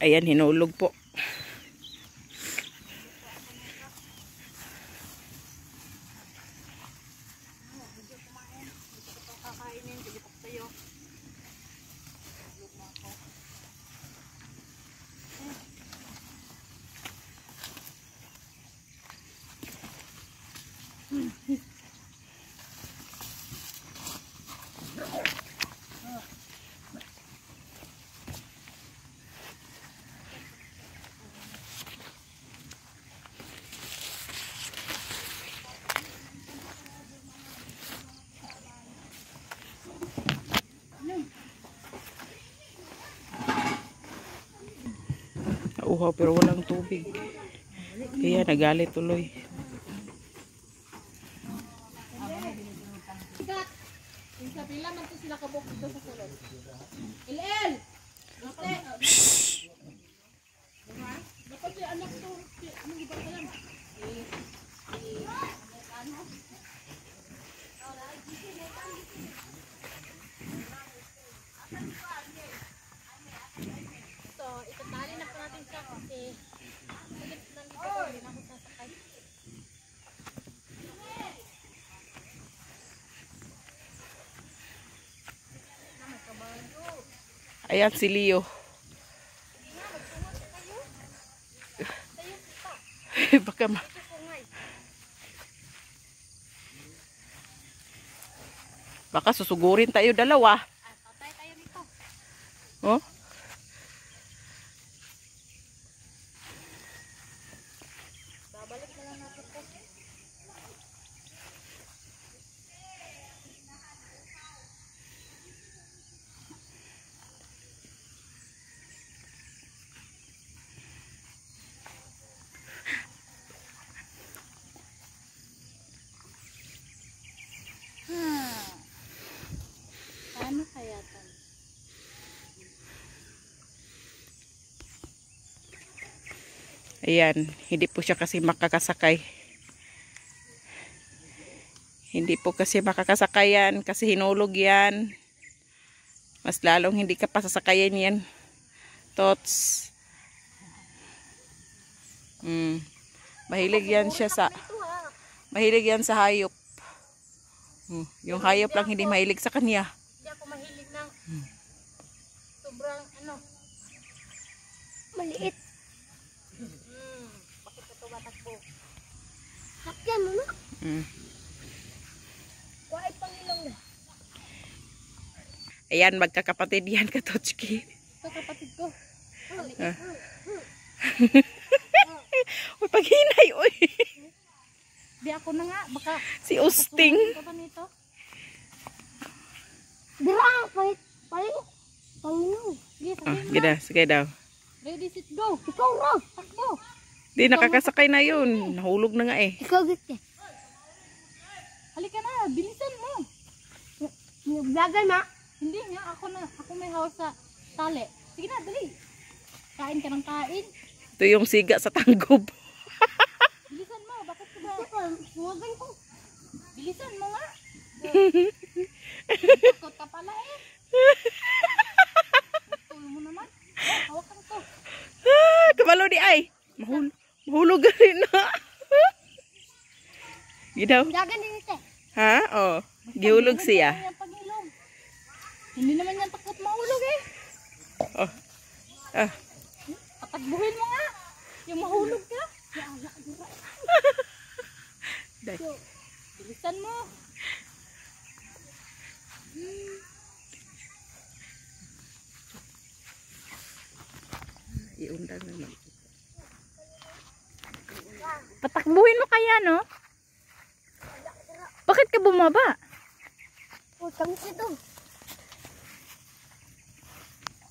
Ayan, hinulog po. Nauhaw pero walang tubig. Kaya nagalit tuloy. Itatali na po natin siya kasi ulit lang dito ko, hindi na ako sasakay. Ayan si Leo. Baka baka susugurin tayo dalawa. Patay tayo nito. Oh? Babalik na lang natin po. Paano kaya ito? Ayan, hindi po siya kasi makakasakay. Hindi po kasi makakasakay yan kasi hinulog yan. Mas lalong hindi ka pa sasakayan yan. Tots. Mahilig yan siya sa mahilig yan sa hayop. Yung hayop lang hindi mahilig sa kanya. Hindi ako mahilig ng sobrang maliit. Bakit ito matakbo? Sakyan mo na. Kuhay pangilong na. Ayan, magkakapatid yan, Katotski. Ito kapatid ko. Uy, paghinay, uy. Di ako na nga, baka Si Usting. ito pa nito. Dira, pangilong. Sige daw. Ready, set, go. Ikaw ra, takbo. Di, nakakasakay na yun. Nahulog na nga eh. Ikaw gite. Halika na, bilisan mo. Naglagan ma. Hindi nga, ako may hawak sa tali. Sige na, dali. Kain ka ng kain. Ito yung siga sa tanggob. Bilisan mo, bakit ka ba? Suwagan ko. Bilisan mo nga. Takot ka pala eh. Tulo mo naman. Hawakan ko. Kabalo di ay. Mahulog ka rin na. Gidaw. Lagan din ito. Ha? Oh. Gihulog siya. Hindi naman yan takot mahulog eh. Oh. Patagbuhin mo nga. Yung mahulog ka. Bilisan mo. Iundang naman. Patakbuhin mo kaya no? Bakit ka bumaba? Utang ito.